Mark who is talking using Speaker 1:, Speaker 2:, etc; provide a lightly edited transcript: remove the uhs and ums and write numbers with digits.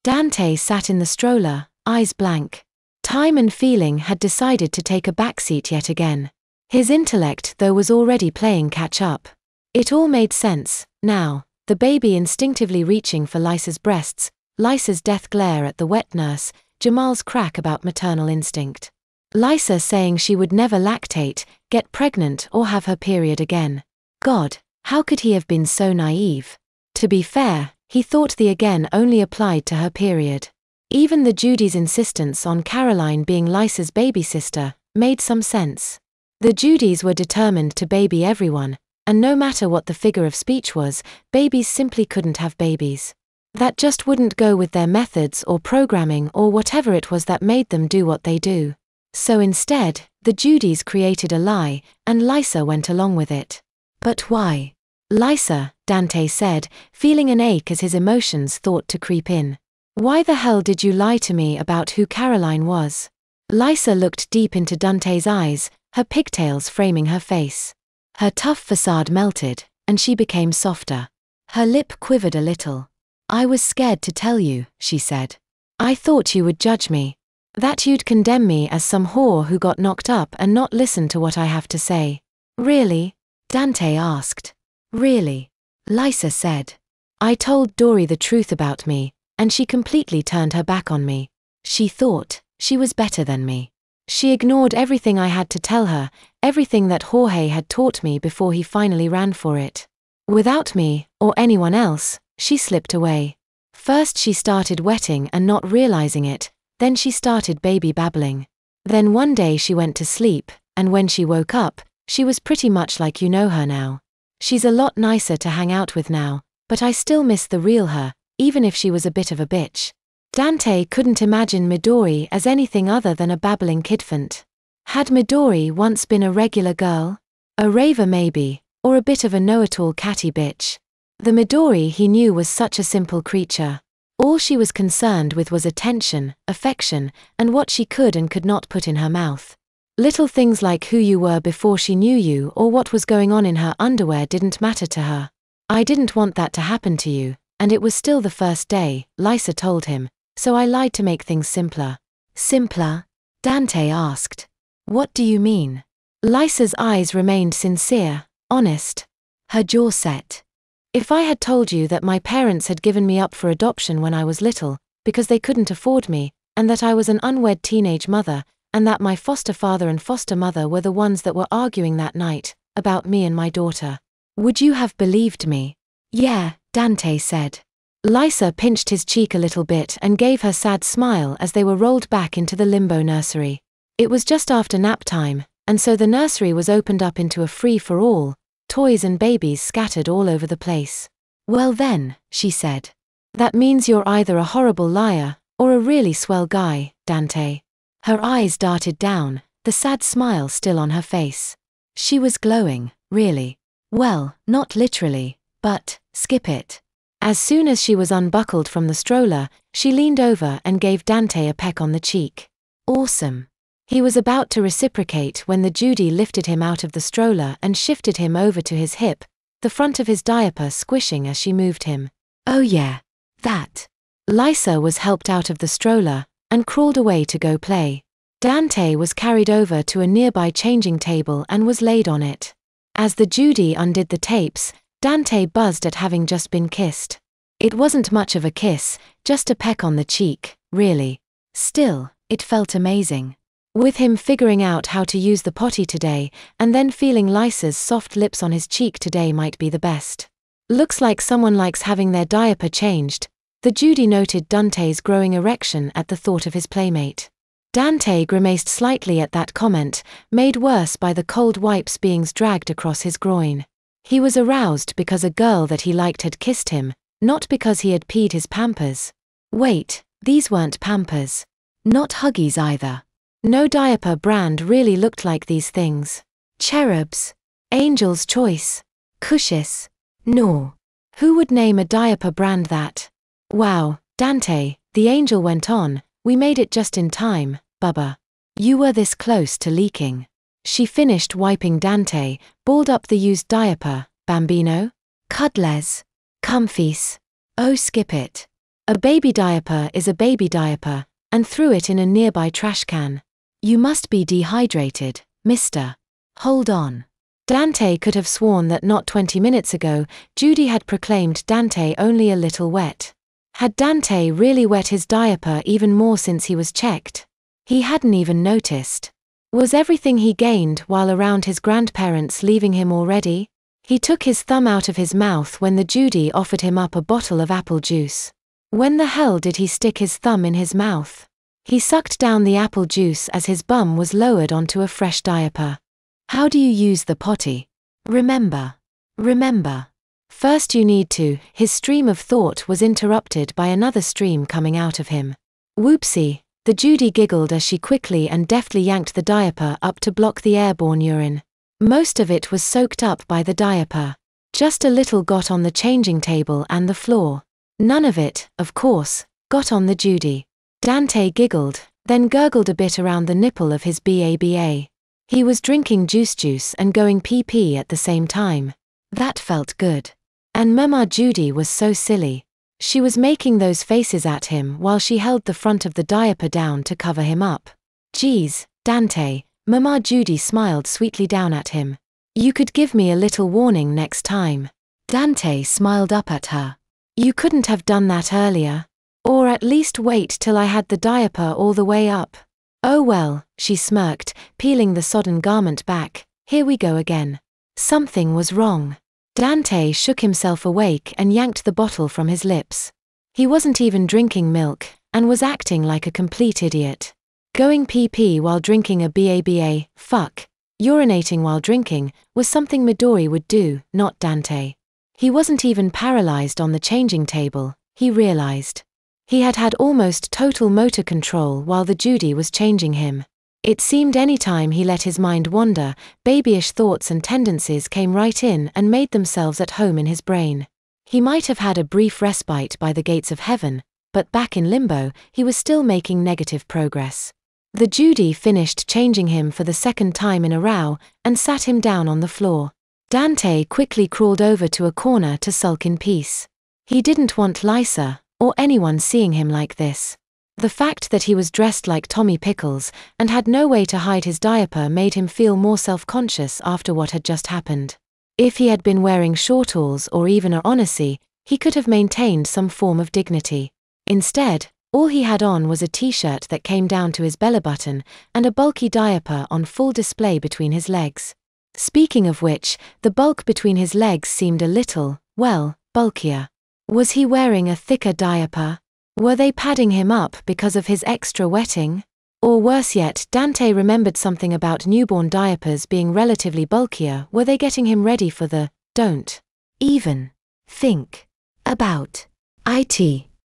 Speaker 1: Dante sat in the stroller, eyes blank. Time and feeling had decided to take a backseat yet again. His intellect, though, was already playing catch-up. It all made sense, now, the baby instinctively reaching for Lysa's breasts, Lysa's death glare at the wet nurse, Jamal's crack about maternal instinct. Lysa saying she would never lactate, get pregnant or have her period again. God, how could he have been so naive? To be fair, he thought the again only applied to her period. Even the Judy's insistence on Caroline being Lysa's baby sister made some sense. The Judys were determined to baby everyone, and no matter what the figure of speech was, babies simply couldn't have babies. That just wouldn't go with their methods or programming or whatever it was that made them do what they do. So instead, the Judys created a lie, and Lysa went along with it. But why? Lysa, Dante said, feeling an ache as his emotions thought to creep in. Why the hell did you lie to me about who Caroline was? Lysa looked deep into Dante's eyes, her pigtails framing her face. Her tough facade melted, and she became softer. Her lip quivered a little. I was scared to tell you, she said. I thought you would judge me. That you'd condemn me as some whore who got knocked up and not listen to what I have to say. Really? Dante asked. Really? Lysa said. I told Dory the truth about me, and she completely turned her back on me. She thought she was better than me. She ignored everything I had to tell her, everything that Jorge had taught me before he finally ran for it. Without me, or anyone else, she slipped away. First she started wetting and not realizing it, then she started baby babbling. Then one day she went to sleep, and when she woke up, she was pretty much like you know her now. She's a lot nicer to hang out with now, but I still miss the real her, even if she was a bit of a bitch. Dante couldn't imagine Midori as anything other than a babbling kidfant. Had Midori once been a regular girl? A raver maybe, or a bit of a know-it-all catty bitch. The Midori he knew was such a simple creature. All she was concerned with was attention, affection, and what she could and could not put in her mouth. Little things like who you were before she knew you or what was going on in her underwear didn't matter to her. I didn't want that to happen to you, and it was still the first day, Lysa told him, so I lied to make things simpler. Simpler? Dante asked. What do you mean? Lysa's eyes remained sincere, honest. Her jaw set. If I had told you that my parents had given me up for adoption when I was little, because they couldn't afford me, and that I was an unwed teenage mother, and that my foster father and foster mother were the ones that were arguing that night, about me and my daughter, would you have believed me? Yeah, Dante said. Lysa pinched his cheek a little bit and gave her sad smile as they were rolled back into the limbo nursery. It was just after nap time, and so the nursery was opened up into a free-for-all, toys and babies scattered all over the place. Well then, she said. That means you're either a horrible liar, or a really swell guy, Dante. Her eyes darted down, the sad smile still on her face. She was glowing, really. Well, not literally, but, skip it. As soon as she was unbuckled from the stroller, she leaned over and gave Dante a peck on the cheek. Awesome. He was about to reciprocate when the Judy lifted him out of the stroller and shifted him over to his hip, the front of his diaper squishing as she moved him. Oh yeah, that. Lysa was helped out of the stroller and crawled away to go play. Dante was carried over to a nearby changing table and was laid on it. As the Judy undid the tapes, Dante buzzed at having just been kissed. It wasn't much of a kiss, just a peck on the cheek, really. Still, it felt amazing. With him figuring out how to use the potty today, and then feeling Lysa's soft lips on his cheek today might be the best. Looks like someone likes having their diaper changed. The Judy noted Dante's growing erection at the thought of his playmate. Dante grimaced slightly at that comment, made worse by the cold wipes being dragged across his groin. He was aroused because a girl that he liked had kissed him, not because he had peed his Pampers. Wait, these weren't Pampers. Not Huggies either. No diaper brand really looked like these things. Cherubs. Angel's Choice. Cushies. No. Who would name a diaper brand that? Wow, Dante, the angel went on, we made it just in time, Bubba. You were this close to leaking. She finished wiping Dante, balled up the used diaper, Bambino. Cuddles. Comfies. Oh skip it. A baby diaper is a baby diaper, and threw it in a nearby trash can. You must be dehydrated, mister. Hold on. Dante could have sworn that not 20 minutes ago, Judy had proclaimed Dante only a little wet. Had Dante really wet his diaper even more since he was checked? He hadn't even noticed. Was everything he gained while around his grandparents leaving him already? He took his thumb out of his mouth when the Judy offered him up a bottle of apple juice. When the hell did he stick his thumb in his mouth? He sucked down the apple juice as his bum was lowered onto a fresh diaper. How do you use the potty? Remember. First you need to. His stream of thought was interrupted by another stream coming out of him. Whoopsie, the Judy giggled as she quickly and deftly yanked the diaper up to block the airborne urine. Most of it was soaked up by the diaper. Just a little got on the changing table and the floor. None of it, of course, got on the Judy. Dante giggled, then gurgled a bit around the nipple of his BABA. He was drinking juice and going pee at the same time. That felt good. And Mama Judy was so silly. She was making those faces at him while she held the front of the diaper down to cover him up. Geez, Dante, Mama Judy smiled sweetly down at him. You could give me a little warning next time. Dante smiled up at her. You couldn't have done that earlier? Or at least wait till I had the diaper all the way up? Oh well, she smirked, peeling the sodden garment back. Here we go again. Something was wrong. Dante shook himself awake and yanked the bottle from his lips. He wasn't even drinking milk, and was acting like a complete idiot. Going pee while drinking a BABA, fuck. Urinating while drinking, was something Midori would do, not Dante. He wasn't even paralyzed on the changing table, he realized. He had had almost total motor control while the Judy was changing him. It seemed any time he let his mind wander, babyish thoughts and tendencies came right in and made themselves at home in his brain. He might have had a brief respite by the gates of heaven, but back in limbo, he was still making negative progress. The Judy finished changing him for the second time in a row and sat him down on the floor. Dante quickly crawled over to a corner to sulk in peace. He didn't want Lisa or anyone seeing him like this. The fact that he was dressed like Tommy Pickles and had no way to hide his diaper made him feel more self-conscious after what had just happened. If he had been wearing shortalls or even a onacy, he could have maintained some form of dignity. Instead, all he had on was a t-shirt that came down to his belly button and a bulky diaper on full display between his legs. Speaking of which, the bulk between his legs seemed a little, well, bulkier. Was he wearing a thicker diaper? Were they padding him up because of his extra wetting? Or worse yet, Dante remembered something about newborn diapers being relatively bulkier. Were they getting him ready for the, don't even think about it?